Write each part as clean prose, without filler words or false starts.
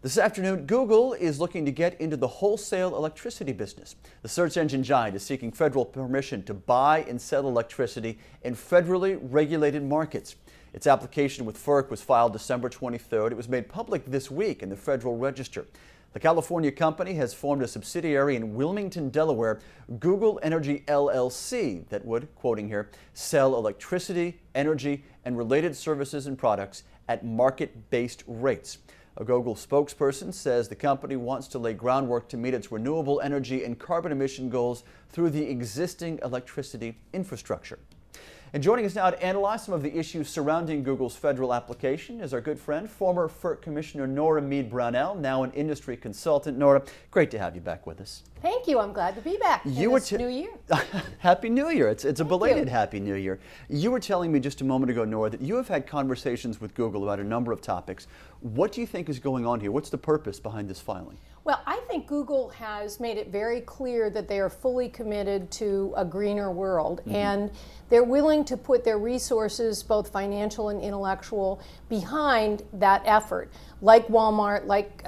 This afternoon, Google is looking to get into the wholesale electricity business. The search engine giant is seeking federal permission to buy and sell electricity in federally regulated markets. Its application with FERC was filed December 23rd. It was made public this week in the Federal Register. The California company has formed a subsidiary in Wilmington, Delaware, Google Energy LLC, that would, quoting here, sell electricity, energy, and related services and products at market-based rates. A Google spokesperson says the company wants to lay groundwork to meet its renewable energy and carbon emission goals through the existing electricity infrastructure. And joining us now to analyze some of the issues surrounding Google's federal application is our good friend, former FERC Commissioner Nora Mead Brownell, now an industry consultant. Nora, great to have you back with us. Thank you. I'm glad to be back in this new year. Happy New Year. It's a belated Happy New Year. You were telling me just a moment ago, Nora, that you have had conversations with Google about a number of topics. What do you think is going on here? What's the purpose behind this filing? Well, I think Google has made it very clear that they are fully committed to a greener world, and they're willing to put their resources, both financial and intellectual, behind that effort. Like Walmart, like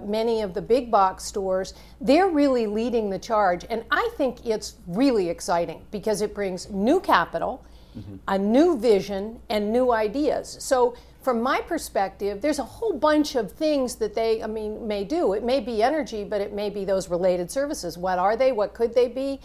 many of the big box stores, they're really leading the charge. And I think it's really exciting because it brings new capital, a new vision, and new ideas. So from my perspective, there's a whole bunch of things that they, may do. It may be energy, but it may be those related services. What are they? What could they be?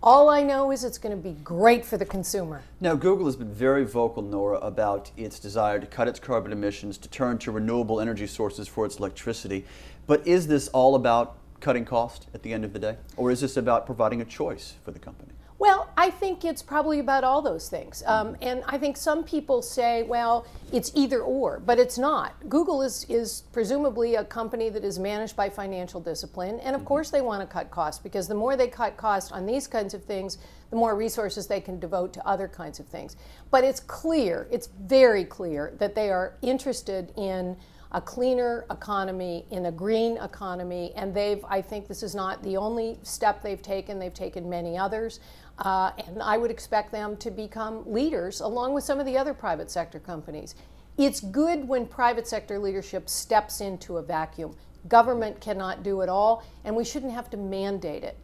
All I know is it's going to be great for the consumer. Now, Google has been very vocal, Nora, about its desire to cut its carbon emissions, to turn to renewable energy sources for its electricity. But is this all about cutting cost at the end of the day? Or is this about providing a choice for the company? Well, I think it's probably about all those things. And I think some people say, well, it's either or, but it's not. Google is presumably a company that is managed by financial discipline. And of course they want to cut costs, because the more they cut costs on these kinds of things, the more resources they can devote to other kinds of things. But it's clear, it's very clear, that they are interested in a cleaner economy, in a green economy, and I think this is not the only step they've taken many others, and I would expect them to become leaders along with some of the other private sector companies. It's good when private sector leadership steps into a vacuum. Government cannot do it all, and we shouldn't have to mandate it.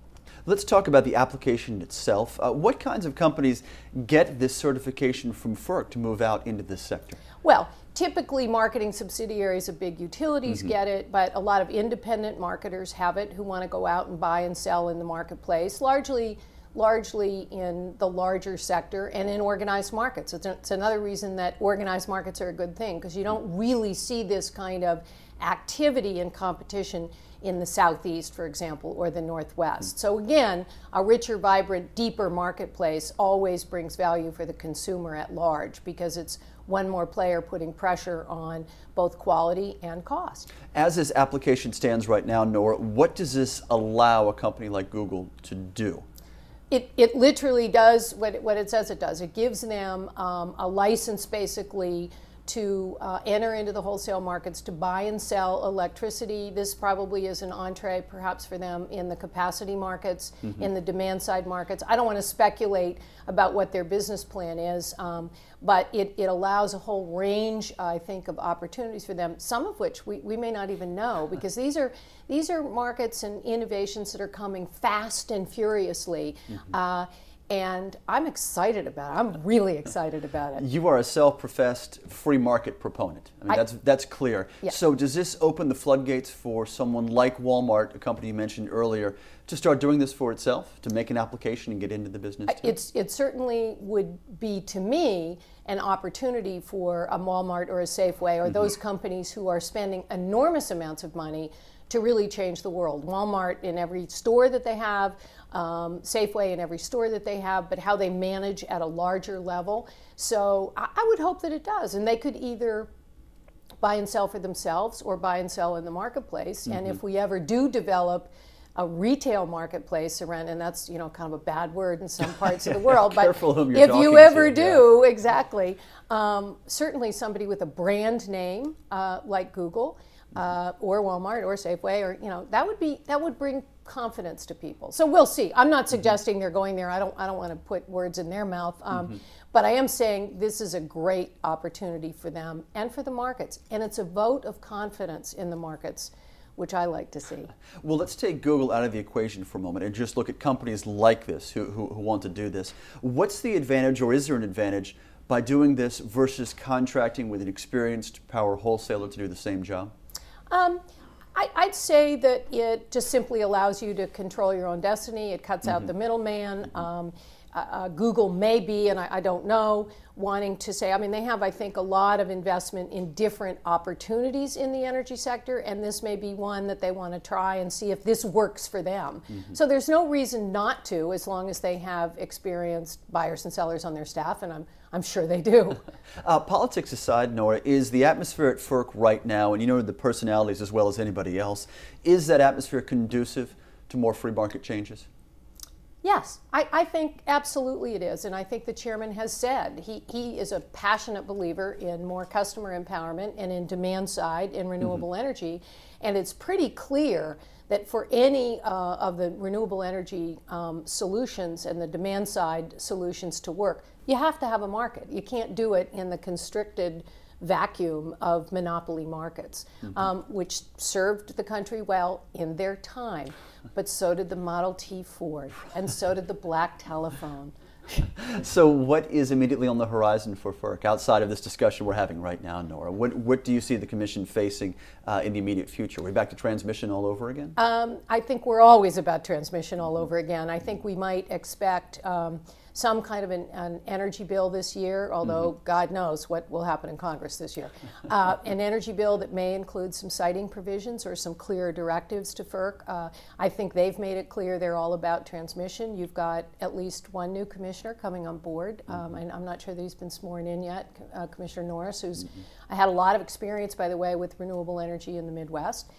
Let's talk about the application itself. What kinds of companies get this certification from FERC to move out into this sector? Well, typically marketing subsidiaries of big utilities get it, but a lot of independent marketers have it who want to go out and buy and sell in the marketplace, largely in the larger sector and in organized markets. It's another reason that organized markets are a good thing, because you don't really see this kind of activity and competition in the Southeast, for example, or the Northwest. So again, a richer, vibrant, deeper marketplace always brings value for the consumer at large, because it's one more player putting pressure on both quality and cost. As this application stands right now, Nora, what does this allow a company like Google to do? It literally does what it says it does. It gives them a license, basically, to enter into the wholesale markets, to buy and sell electricity. This probably is an entree perhaps for them in the capacity markets, in the demand side markets. I don't want to speculate about what their business plan is, but it allows a whole range, I think, of opportunities for them, some of which we may not even know, because these are markets and innovations that are coming fast and furiously. And I'm excited about it. I'm really excited about it. You are a self-professed free market proponent. That's clear. Yeah. So does this open the floodgates for someone like Walmart, a company you mentioned earlier, to start doing this for itself, to make an application and get into the business too? It certainly would be, to me, an opportunity for a Walmart or a Safeway or those companies who are spending enormous amounts of money to really change the world. Walmart in every store that they have, Safeway in every store that they have, but how they manage at a larger level. So I would hope that it does, and they could either buy and sell for themselves or buy and sell in the marketplace. And if we ever do develop retail marketplace around, and that's kind of a bad word in some parts of the world. But careful whom you're if talking you ever to, do, exactly, certainly somebody with a brand name like Google or Walmart or Safeway, or that would bring confidence to people. So we'll see. I'm not suggesting they're going there. I don't want to put words in their mouth. But I am saying this is a great opportunity for them and for the markets, and it's a vote of confidence in the markets, which I like to see. Well, let's take Google out of the equation for a moment and just look at companies like this who want to do this. What's the advantage, or is there an advantage, by doing this versus contracting with an experienced power wholesaler to do the same job? I'd say that it just simply allows you to control your own destiny. It cuts out the middleman. Google may be, and I don't know, wanting to say, I mean, they have, I think, a lot of investment in different opportunities in the energy sector, and this may be one that they want to try and see if this works for them. So there's no reason not to, as long as they have experienced buyers and sellers on their staff, and I'm sure they do. Politics aside, Nora, is the atmosphere at FERC right now, and you know the personalities as well as anybody else, is that atmosphere conducive to more free market changes? Yes, I think absolutely it is, and I think the chairman has said he is a passionate believer in more customer empowerment and in demand side in renewable energy, and it's pretty clear that for any of the renewable energy solutions and the demand side solutions to work, you have to have a market. You can't do it in the constricted vacuum of monopoly markets, which served the country well in their time. But so did the Model T Ford, and so did the black telephone. So what is immediately on the horizon for FERC, outside of this discussion we're having right now, Nora? What do you see the Commission facing in the immediate future? Are we back to transmission all over again? I think we're always about transmission all over again. I think we might expect some kind of an energy bill this year, although God knows what will happen in Congress this year. An energy bill that may include some siting provisions or some clear directives to FERC. I think they've made it clear they're all about transmission. You've got at least one new commissioner coming on board. And I'm not sure that he's been sworn in yet, Commissioner Norris, who's I had a lot of experience, by the way, with renewable energy in the Midwest.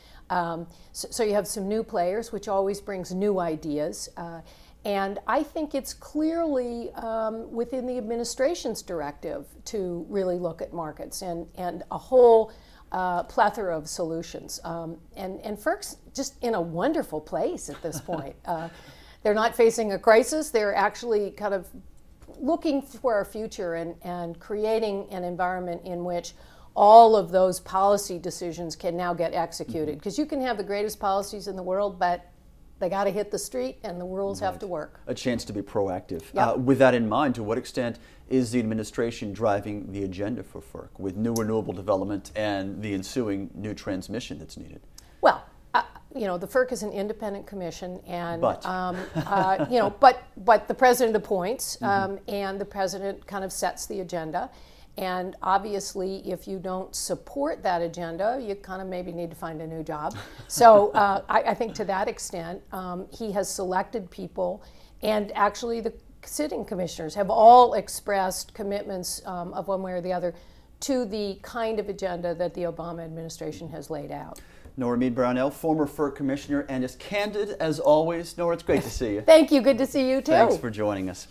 So you have some new players, which always brings new ideas. And I think it's clearly within the administration's directive to really look at markets and a whole plethora of solutions. And FERC's just in a wonderful place at this point. They're not facing a crisis. They're actually kind of looking for our future and creating an environment in which all of those policy decisions can now get executed. Because you can have the greatest policies in the world, but they got to hit the street, and the rules have to work. A chance to be proactive. Yep. With that in mind, to what extent is the administration driving the agenda for FERC with new renewable development and the ensuing new transmission that's needed? Well, the FERC is an independent commission, and but but the president appoints, and the president kind of sets the agenda. And obviously, if you don't support that agenda, you kind of maybe need to find a new job. So I think to that extent, he has selected people, and actually the sitting commissioners have all expressed commitments of one way or the other to the kind of agenda that the Obama administration has laid out. Nora Mead Brownell, former FERC commissioner, and as candid as always. Nora, it's great to see you. Thank you. Good to see you, too. Thanks for joining us.